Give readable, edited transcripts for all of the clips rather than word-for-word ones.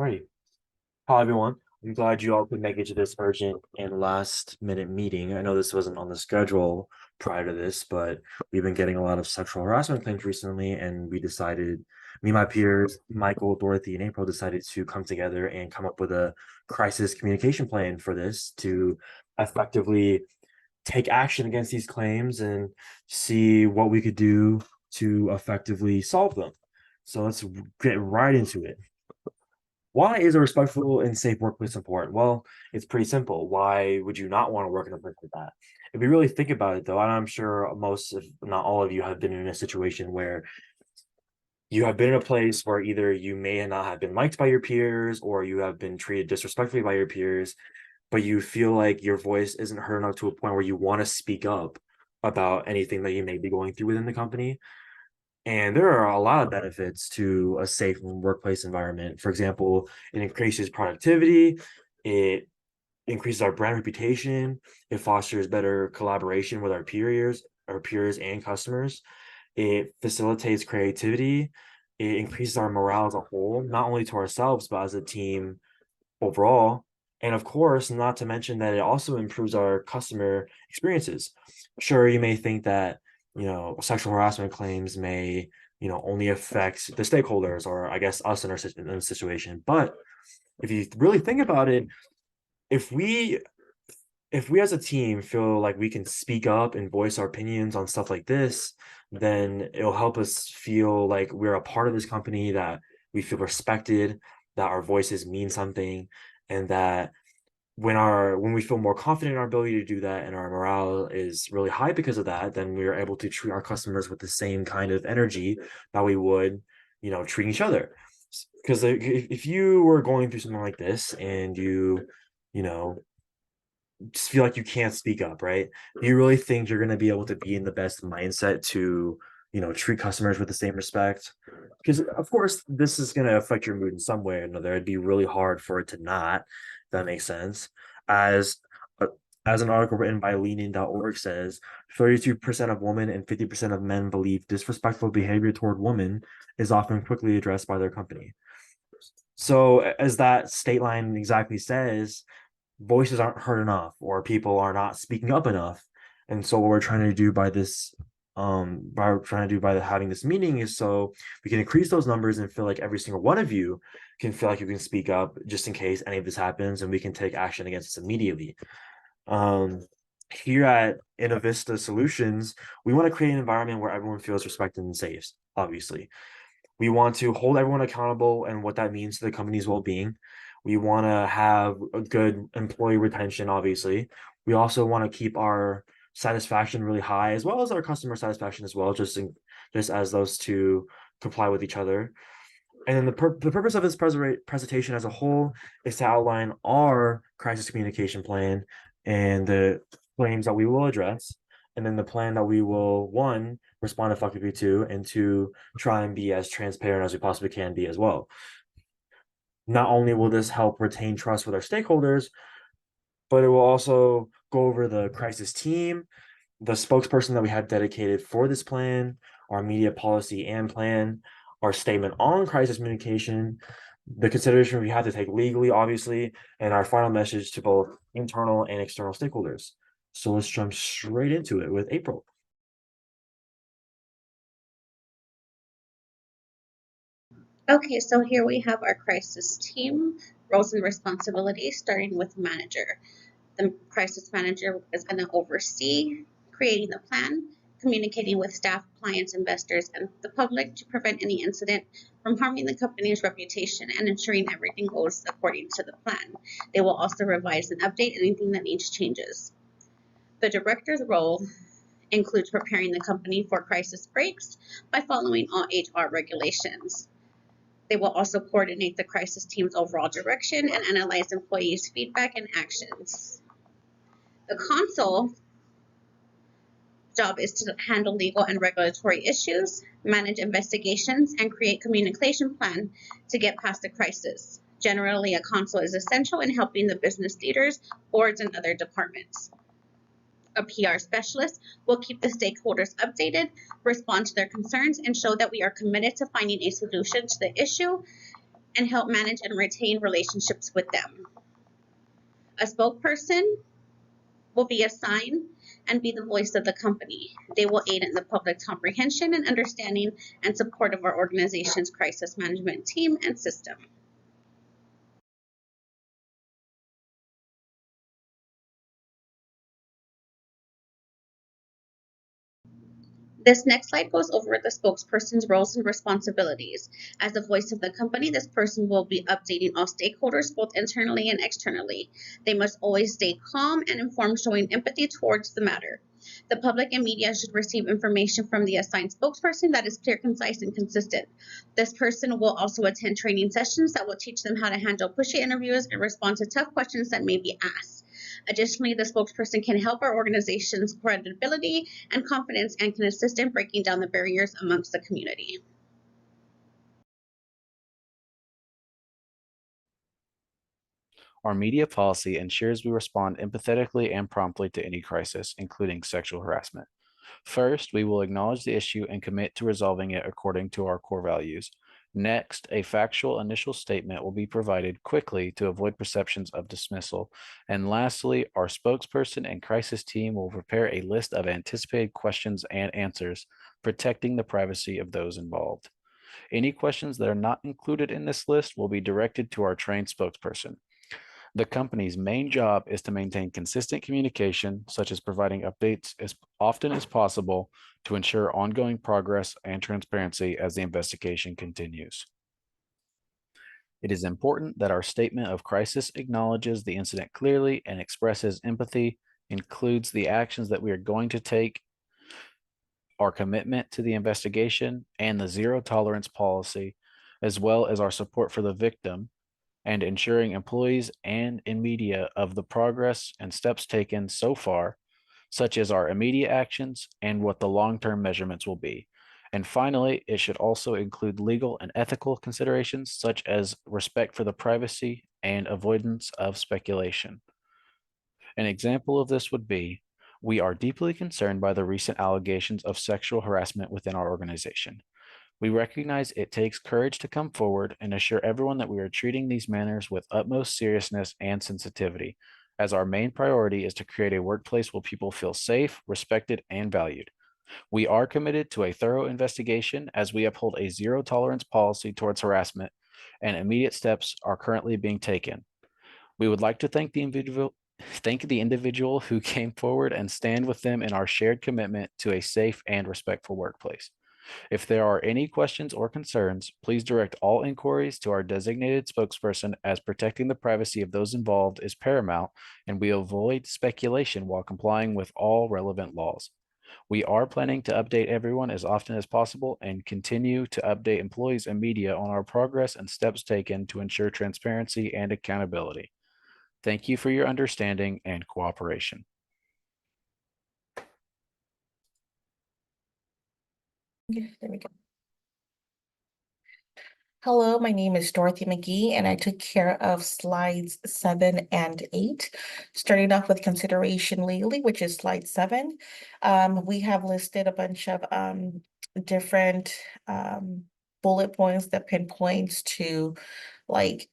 Right. Hi, everyone. I'm glad you all could make it to this urgent and last minute meeting. I know this wasn't on the schedule prior to this, but we've been getting a lot of sexual harassment claims recently, and we decided, me and my peers, Michael, Dorothy, and April, decided to come together and come up with a crisis communication plan for this to effectively take action against these claims and see what we could do to effectively solve them. So let's get right into it. Why is a respectful and safe workplace important? Well, it's pretty simple. Why would you not want to work in a place like that? If you really think about it, though, and I'm sure most, if not all of you, have been in a situation where you have been in a place where either you may not have been liked by your peers or you have been treated disrespectfully by your peers, but you feel like your voice isn't heard enough to a point where you want to speak up about anything that you may be going through within the company. And there are a lot of benefits to a safe workplace environment. For example, it increases productivity, it increases our brand reputation, it fosters better collaboration with our peers and customers. It facilitates creativity, it increases our morale as a whole, not only to ourselves, but as a team overall. And of course, not to mention that it also improves our customer experiences. Sure, you may think that, sexual harassment claims may, only affect the stakeholders or I guess us in a situation. But if you really think about it, if we if we as a team feel like we can speak up and voice our opinions on stuff like this, then it'll help us feel like we're a part of this company, that we feel respected, that our voices mean something, and that when we feel more confident in our ability to do that and our morale is really high because of that, then we are able to treat our customers with the same kind of energy that we would, treat each other. Because if you were going through something like this and you know, just feel like you can't speak up, right? Do you really think you're going to be able to be in the best mindset to, treat customers with the same respect? Because of course, this is going to affect your mood in some way or another. It'd be really hard for it to not. If that makes sense. As uh, as an article written by leaning.org says, 32% of women and 50% of men believe disrespectful behavior toward women is often quickly addressed by their company. So, as that state line exactly says, voices aren't heard enough or people are not speaking up enough. And so what we're trying to do by having this meeting is so we can increase those numbers and feel like every single one of you can feel like you can speak up just in case any of this happens and we can take action against this immediately. um Here at Innovista Solutions, we want to create an environment where everyone feels respected and safe. Obviously, we want to hold everyone accountable and what that means to the company's well-being. We want to have a good employee retention, obviously. We also want to keep our satisfaction really high, as well as our customer satisfaction as well, just as those two comply with each other. And then the purpose of this presentation as a whole is to outline our crisis communication plan and the claims that we will address, and then the plan that we will, one, respond effectively to, and two, try and be as transparent as we possibly can be as well. Not only will this help retain trust with our stakeholders, but it will also go over the crisis team, the spokesperson that we have dedicated for this plan, our media policy and plan, our statement on crisis communication, the consideration we have to take legally, obviously, and our final message to both internal and external stakeholders. So let's jump straight into it with April. Okay, so here we have our crisis team, roles and responsibilities, starting with manager. The crisis manager is going to oversee creating the plan, communicating with staff, clients, investors, and the public to prevent any incident from harming the company's reputation and ensuring everything goes according to the plan. They will also revise and update anything that needs changes. The director's role includes preparing the company for crisis breaks by following all HR regulations. They will also coordinate the crisis team's overall direction and analyze employees' feedback and actions. The console job is to handle legal and regulatory issues, manage investigations, and create communication plan to get past the crisis. Generally, a console is essential in helping the business leaders, boards, and other departments. A PR specialist will keep the stakeholders updated, respond to their concerns, and show that we are committed to finding a solution to the issue and help manage and retain relationships with them. A spokesperson will be assigned and be the voice of the company. They will aid in the public's comprehension and understanding and support of our organization's crisis management team and system. This next slide goes over the spokesperson's roles and responsibilities. As the voice of the company, this person will be updating all stakeholders, both internally and externally. They must always stay calm and informed, showing empathy towards the matter. The public and media should receive information from the assigned spokesperson that is clear, concise, and consistent. This person will also attend training sessions that will teach them how to handle pushy interviews and respond to tough questions that may be asked. Additionally, the spokesperson can help our organization's credibility and confidence and can assist in breaking down the barriers amongst the community. Our media policy ensures we respond empathetically and promptly to any crisis, including sexual harassment. First, we will acknowledge the issue and commit to resolving it according to our core values. Next, a factual initial statement will be provided quickly to avoid perceptions of dismissal. And lastly, our spokesperson and crisis team will prepare a list of anticipated questions and answers, protecting the privacy of those involved. Any questions that are not included in this list will be directed to our trained spokesperson. The company's main job is to maintain consistent communication, such as providing updates as often as possible to ensure ongoing progress and transparency as the investigation continues. It is important that our statement of crisis acknowledges the incident clearly and expresses empathy, includes the actions that we are going to take, our commitment to the investigation, and the zero tolerance policy, as well as our support for the victim and ensuring employees and in media of the progress and steps taken so far, such as our immediate actions and what the long-term measurements will be. And finally, it should also include legal and ethical considerations, such as respect for the privacy and avoidance of speculation. An example of this would be, we are deeply concerned by the recent allegations of sexual harassment within our organization. We recognize it takes courage to come forward and assure everyone that we are treating these matters with utmost seriousness and sensitivity, as our main priority is to create a workplace where people feel safe, respected, and valued. We are committed to a thorough investigation as we uphold a zero tolerance policy towards harassment, and immediate steps are currently being taken. We would like to thank the individual who came forward and stand with them in our shared commitment to a safe and respectful workplace. If there are any questions or concerns, please direct all inquiries to our designated spokesperson, as protecting the privacy of those involved is paramount, and we avoid speculation while complying with all relevant laws. We are planning to update everyone as often as possible and continue to update employees and media on our progress and steps taken to ensure transparency and accountability. Thank you for your understanding and cooperation. There we go. Hello, my name is Dorothy McGee, and I took care of slides 7 and 8. Starting off with consideration legally, which is slide 7. We have listed a bunch of different bullet points that pinpoints to like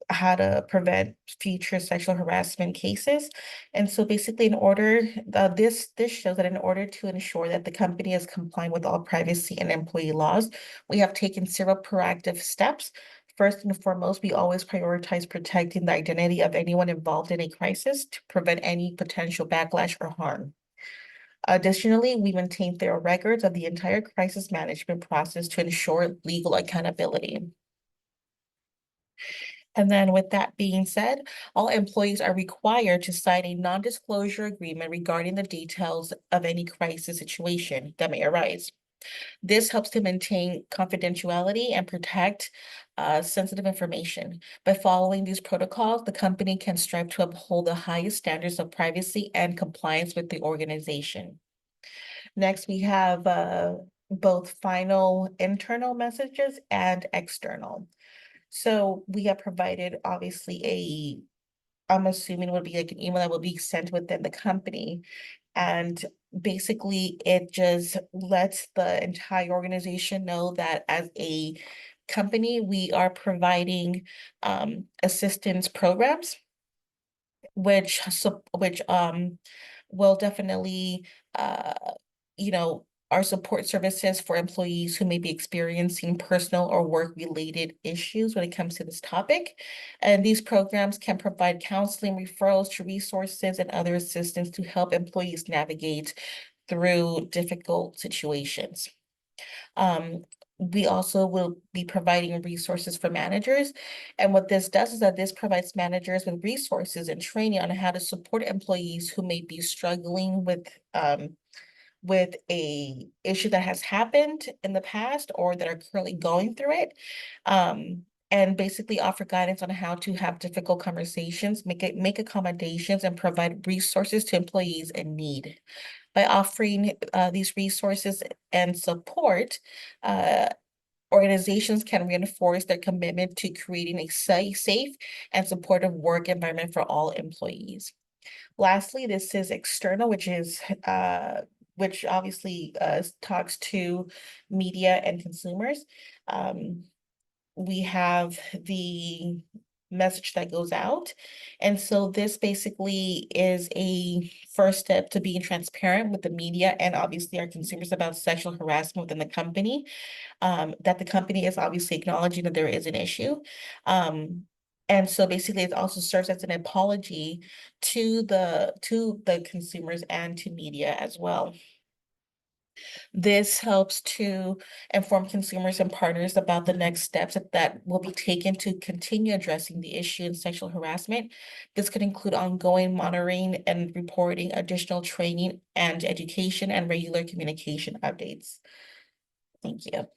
how to prevent future sexual harassment cases. And so basically in order, this shows that in order to ensure that the company is compliant with all privacy and employee laws, we have taken several proactive steps. First and foremost, we always prioritize protecting the identity of anyone involved in a crisis to prevent any potential backlash or harm. Additionally, we maintain thorough records of the entire crisis management process to ensure legal accountability. And then with that being said, all employees are required to sign a non-disclosure agreement regarding the details of any crisis situation that may arise. This helps to maintain confidentiality and protect sensitive information. By following these protocols, the company can strive to uphold the highest standards of privacy and compliance with the organization. Next, we have both final internal messages and external. So we have provided obviously I'm assuming would be like an email that will be sent within the company. And basically it just lets the entire organization know that as a company, we are providing assistance programs, which will definitely our support services for employees who may be experiencing personal or work-related issues when it comes to this topic. And these programs can provide counseling, referrals to resources, and other assistance to help employees navigate through difficult situations. We also will be providing resources for managers. And what this does is that this provides managers with resources and training on how to support employees who may be struggling with a issue that has happened in the past or that are currently going through it. And basically offer guidance on how to have difficult conversations, make accommodations, and provide resources to employees in need. By offering these resources and support, organizations can reinforce their commitment to creating a safe and supportive work environment for all employees. Lastly, this is external, which obviously talks to media and consumers. We have the message that goes out. And so this basically is a first step to being transparent with the media and obviously our consumers about sexual harassment within the company, that the company is obviously acknowledging that there is an issue. And so basically it also serves as an apology to the consumers and to media as well. This helps to inform consumers and partners about the next steps that will be taken to continue addressing the issue in sexual harassment. This could include ongoing monitoring and reporting, additional training and education, and regular communication updates. Thank you.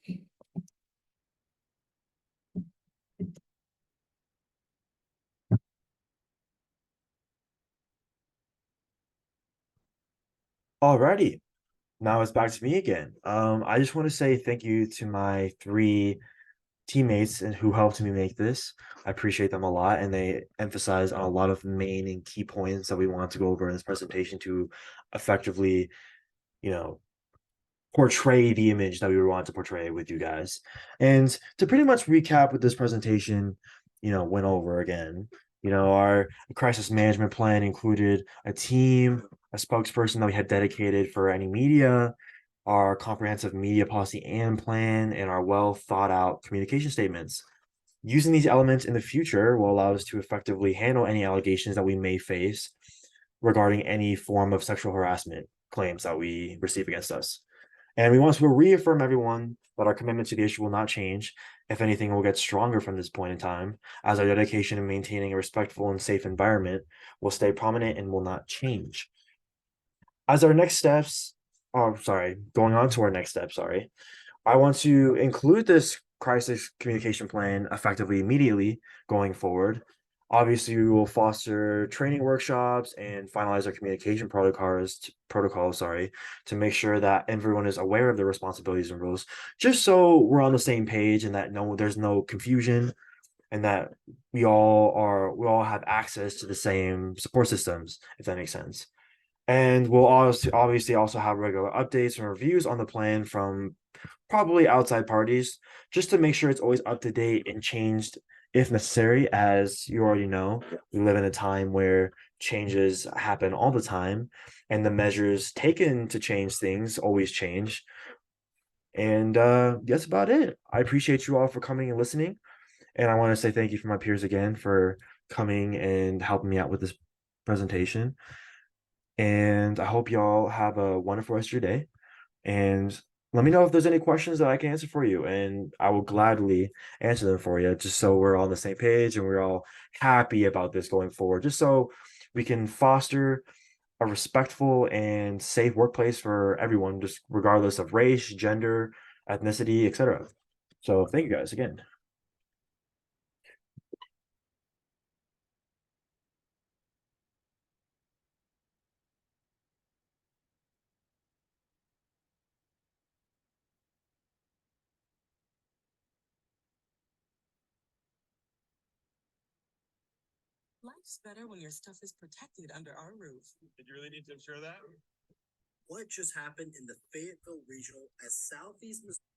Alrighty, now it's back to me again. I just want to say thank you to my 3 teammates and who helped me make this. I appreciate them a lot, and they emphasize on a lot of main and key points that we want to go over in this presentation to effectively, you know, portray the image that we want to portray with you guys. And to pretty much recap what this presentation, went over again, our crisis management plan included a team, a spokesperson that we had dedicated for any media, our comprehensive media policy and plan, and our well thought out communication statements. Using these elements in the future will allow us to effectively handle any allegations that we may face regarding any form of sexual harassment claims that we receive against us. And we want to reaffirm everyone that our commitment to the issue will not change. If anything, we'll get stronger from this point in time, as our dedication in maintaining a respectful and safe environment will stay prominent and will not change. As our next steps, going on to our next step, I want to include this crisis communication plan effectively immediately going forward. Obviously, we will foster training workshops and finalize our communication protocols, to make sure that everyone is aware of their responsibilities and rules, just so we're on the same page and that there's no confusion, and that we all have access to the same support systems, if that makes sense. And we'll obviously also have regular updates and reviews on the plan from probably outside parties, just to make sure it's always up to date and changed if necessary. As you already know, we live in a time where changes happen all the time, and the measures taken to change things always change. And that's about it. I appreciate you all for coming and listening. And I want to say thank you for my peers again for coming and helping me out with this presentation. And I hope y'all have a wonderful rest of your day. And let me know if there's any questions that I can answer for you, and I will gladly answer them for you, just so we're all on the same page and we're all happy about this going forward, just so we can foster a respectful and safe workplace for everyone, just regardless of race, gender, ethnicity, etc. So thank you guys again. Life's better when your stuff is protected under our roof. Did you really need to ensure that? What just happened in the Fayetteville Regional as Southeast Missouri